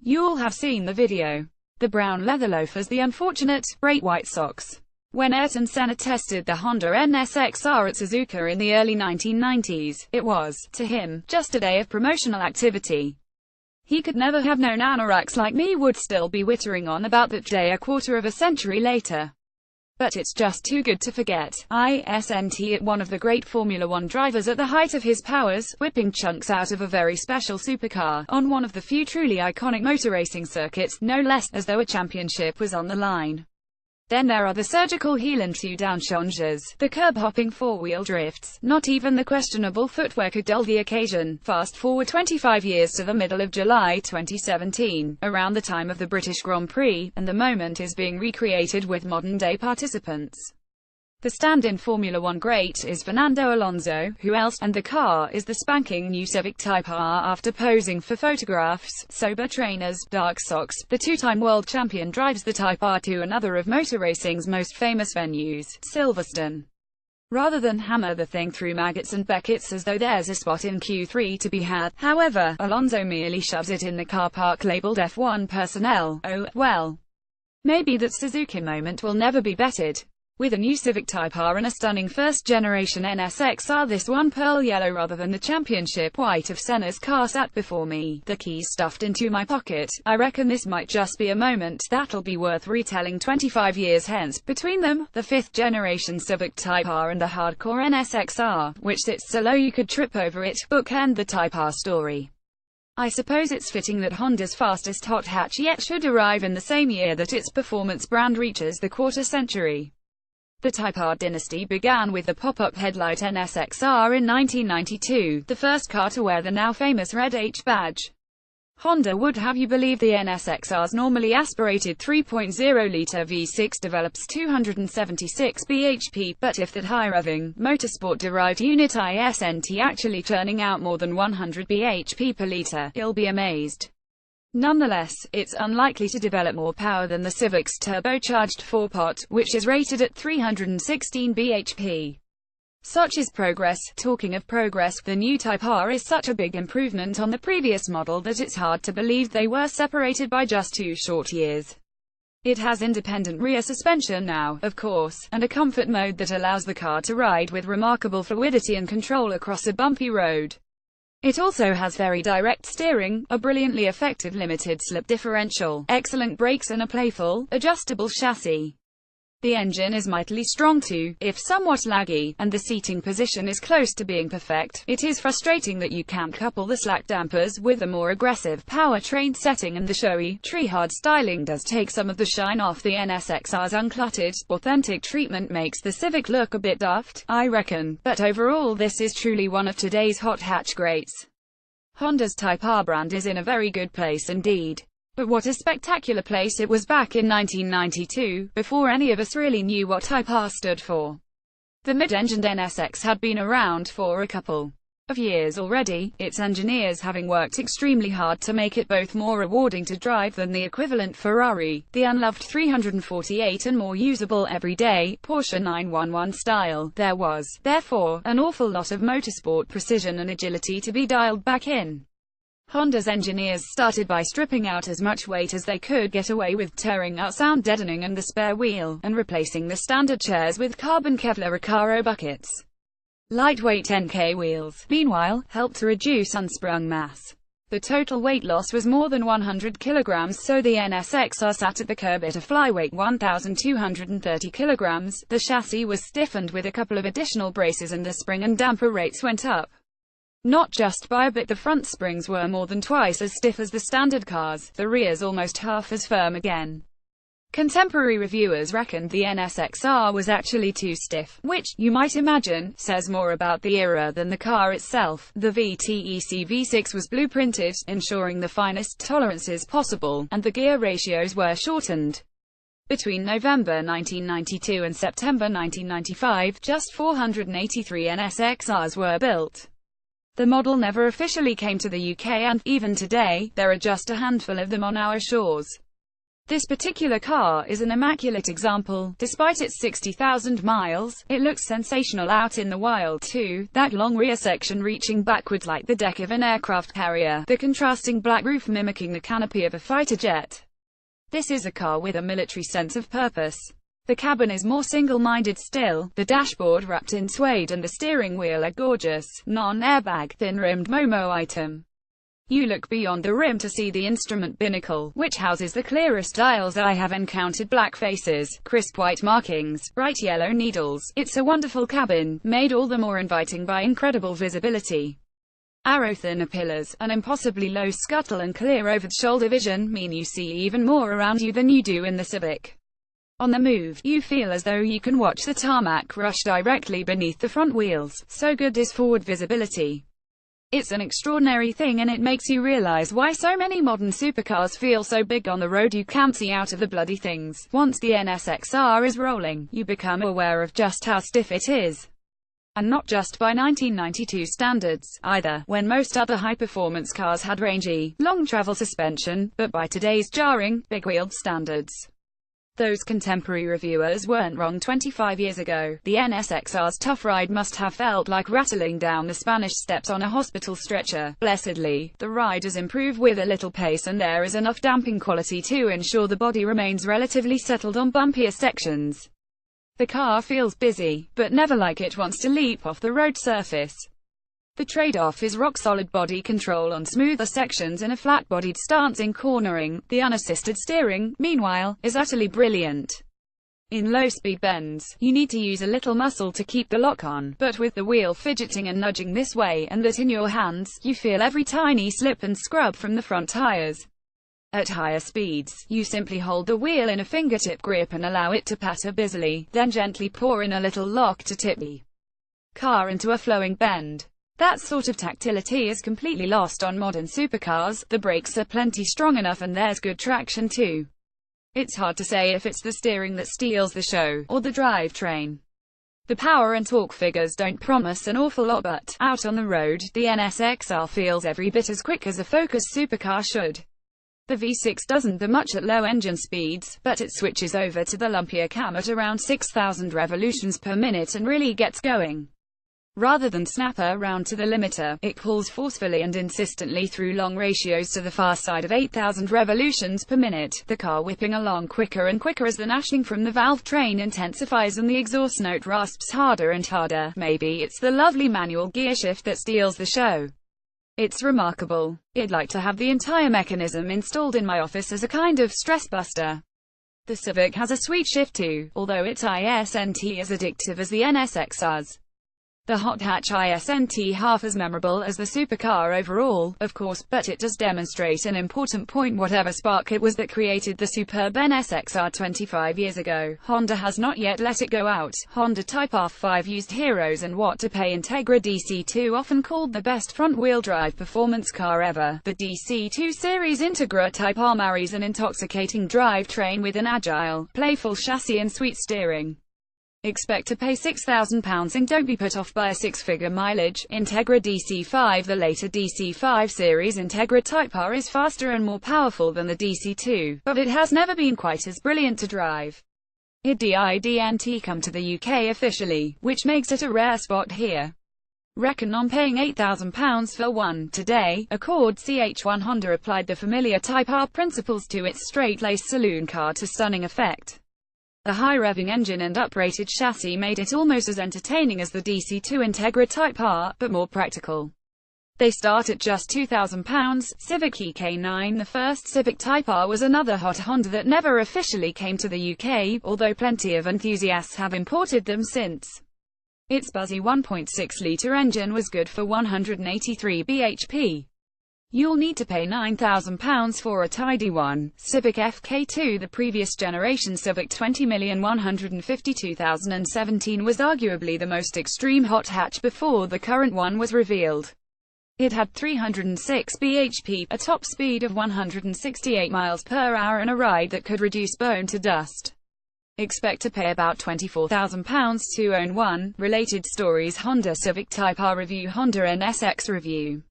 You'll have seen the video. The brown leather loafers, the unfortunate, great white socks. When Ayrton Senna tested the Honda nsx-r at Suzuka in the early 1990s, it was, to him, just a day of promotional activity. He could never have known anoraks like me would still be whittering on about that day a quarter of a century later. But it's just too good to forget. Isn't one of the great Formula One drivers at the height of his powers, whipping chunks out of a very special supercar, on one of the few truly iconic motor racing circuits, no less, as though a championship was on the line. Then there are the surgical heel and two-down changes, the curb-hopping four-wheel drifts. Not even the questionable footwear could dull the occasion. Fast forward 25 years to the middle of July 2017, around the time of the British Grand Prix, and the moment is being recreated with modern-day participants. The stand-in Formula One great is Fernando Alonso, who else, and the car is the spanking new Civic Type R. After posing for photographs, sober trainers, dark socks, the two-time world champion drives the Type R to another of motor racing's most famous venues, Silverstone. Rather than hammer the thing through Maggots and Beckett's as though there's a spot in Q3 to be had, however, Alonso merely shoves it in the car park labelled F1 personnel. Oh, well. Maybe that Suzuki moment will never be bettered. With a new Civic Type R and a stunning first-generation nsx-r, this one pearl yellow rather than the championship white of Senna's car sat before me, the keys stuffed into my pocket. I reckon this might just be a moment that'll be worth retelling 25 years hence. Between them, the fifth-generation Civic Type R and the hardcore nsx-r, which sits so low you could trip over it, bookend the Type R story. I suppose it's fitting that Honda's fastest hot hatch yet should arrive in the same year that its performance brand reaches the quarter century. The Type R dynasty began with the pop-up headlight nsx-r in 1992, the first car to wear the now famous red H badge. Honda would have you believe the nsx-r's normally aspirated 3.0-litre V6 develops 276 bhp, but if that high-revving, motorsport-derived unit isn't actually churning out more than 100 bhp per litre, you'll be amazed. Nonetheless, it's unlikely to develop more power than the Civic's turbocharged 4-pot, which is rated at 316 bhp. Such is progress. Talking of progress, the new Type R is such a big improvement on the previous model that it's hard to believe they were separated by just 2 short years. It has independent rear suspension now, of course, and a comfort mode that allows the car to ride with remarkable fluidity and control across a bumpy road. It also has very direct steering, a brilliantly effective limited-slip differential, excellent brakes and a playful, adjustable chassis. The engine is mightily strong too, if somewhat laggy, and the seating position is close to being perfect. It is frustrating that you can't couple the slack dampers with a more aggressive powertrain setting, and the showy, tree-hard styling does take some of the shine off the nsx-r's uncluttered, authentic treatment makes the Civic look a bit daft, I reckon, but overall this is truly one of today's hot hatch greats. Honda's Type R brand is in a very good place indeed. But what a spectacular place it was back in 1992, before any of us really knew what Type R stood for. The mid-engined NSX had been around for a couple of years already, its engineers having worked extremely hard to make it both more rewarding to drive than the equivalent Ferrari, the unloved 348, and more usable everyday Porsche 911 style. There was, therefore, an awful lot of motorsport precision and agility to be dialed back in. Honda's engineers started by stripping out as much weight as they could get away with, tearing out sound deadening and the spare wheel, and replacing the standard chairs with carbon Kevlar Recaro buckets. Lightweight NK wheels, meanwhile, helped to reduce unsprung mass. The total weight loss was more than 100 kilograms, so the nsx-r sat at the curb at a flyweight 1,230 kilograms. The chassis was stiffened with a couple of additional braces and the spring and damper rates went up. Not just by a bit, the front springs were more than twice as stiff as the standard cars, the rears almost half as firm again. Contemporary reviewers reckoned the nsx-r was actually too stiff, which, you might imagine, says more about the era than the car itself. The VTEC V6 was blueprinted, ensuring the finest tolerances possible, and the gear ratios were shortened. Between November 1992 and September 1995, just 483 nsx-rs were built. The model never officially came to the UK and, even today, there are just a handful of them on our shores. This particular car is an immaculate example. Despite its 60,000 miles, it looks sensational out in the wild too, that long rear section reaching backwards like the deck of an aircraft carrier, the contrasting black roof mimicking the canopy of a fighter jet. This is a car with a military sense of purpose. The cabin is more single-minded still, the dashboard wrapped in suede and the steering wheel a gorgeous, non-airbag, thin-rimmed Momo item. You look beyond the rim to see the instrument binnacle, which houses the clearest dials I have encountered. Black faces, crisp white markings, bright yellow needles. It's a wonderful cabin, made all the more inviting by incredible visibility. Arrow-thinner pillars, an impossibly low scuttle and clear over-the-shoulder vision mean you see even more around you than you do in the Civic. On the move, you feel as though you can watch the tarmac rush directly beneath the front wheels, so good is forward visibility. It's an extraordinary thing, and it makes you realize why so many modern supercars feel so big on the road. You can't see out of the bloody things. Once the nsx-r is rolling, you become aware of just how stiff it is. And not just by 1992 standards, either, when most other high-performance cars had rangy, long-travel suspension, but by today's jarring, big-wheeled standards. Those contemporary reviewers weren't wrong. 25 years ago, the nsx-r's tough ride must have felt like rattling down the Spanish steps on a hospital stretcher. Blessedly, the ride has improved with a little pace, and there is enough damping quality to ensure the body remains relatively settled on bumpier sections. The car feels busy, but never like it wants to leap off the road surface. The trade-off is rock-solid body control on smoother sections and a flat-bodied stance in cornering. The unassisted steering, meanwhile, is utterly brilliant. In low-speed bends, you need to use a little muscle to keep the lock on, but with the wheel fidgeting and nudging this way and that in your hands, you feel every tiny slip and scrub from the front tires. At higher speeds, you simply hold the wheel in a fingertip grip and allow it to patter busily, then gently pour in a little lock to tip the car into a flowing bend. That sort of tactility is completely lost on modern supercars. The brakes are plenty strong enough and there's good traction too. It's hard to say if it's the steering that steals the show, or the drivetrain. The power and torque figures don't promise an awful lot, but, out on the road, the nsx-r feels every bit as quick as a Focus supercar should. The V6 doesn't do much at low engine speeds, but it switches over to the lumpier cam at around 6,000 revolutions per minute and really gets going. Rather than snap around to the limiter, it pulls forcefully and insistently through long ratios to the far side of 8,000 revolutions per minute, the car whipping along quicker and quicker as the gnashing from the valve train intensifies and the exhaust note rasps harder and harder. Maybe it's the lovely manual gear shift that steals the show. It's remarkable. I'd like to have the entire mechanism installed in my office as a kind of stress buster. The Civic has a sweet shift too, although its isn't as addictive as the nsx-r's. The hot hatch isn't half as memorable as the supercar overall, of course, but it does demonstrate an important point. Whatever spark it was that created the superb nsx-r 25 years ago, Honda has not yet let it go out. Honda Type R5 used heroes and what to pay Integra DC2, often called the best front-wheel drive performance car ever. The DC2 series Integra Type R marries an intoxicating drivetrain with an agile, playful chassis and sweet steering. Expect to pay £6,000 and don't be put off by a six-figure mileage. Integra DC5. The later DC5 series Integra Type R is faster and more powerful than the DC2, but it has never been quite as brilliant to drive. It didn't come to the UK officially, which makes it a rare spot here. Reckon on paying £8,000 for one. Today, Accord CH1 Honda applied the familiar Type R principles to its straight-laced saloon car to stunning effect. The high-revving engine and uprated chassis made it almost as entertaining as the DC2 Integra Type R, but more practical. They start at just £2,000. Civic EK9. The first Civic Type R was another hot Honda that never officially came to the UK, although plenty of enthusiasts have imported them since. Its buzzy 1.6-litre engine was good for 183 bhp. You'll need to pay £9,000 for a tidy one. Civic FK2. The previous generation Civic 20,152,017 was arguably the most extreme hot hatch before the current one was revealed. It had 306 bhp, a top speed of 168 miles per hour and a ride that could reduce bone to dust. Expect to pay about £24,000 to own one. Related stories. Honda Civic Type R review. Honda NSX review.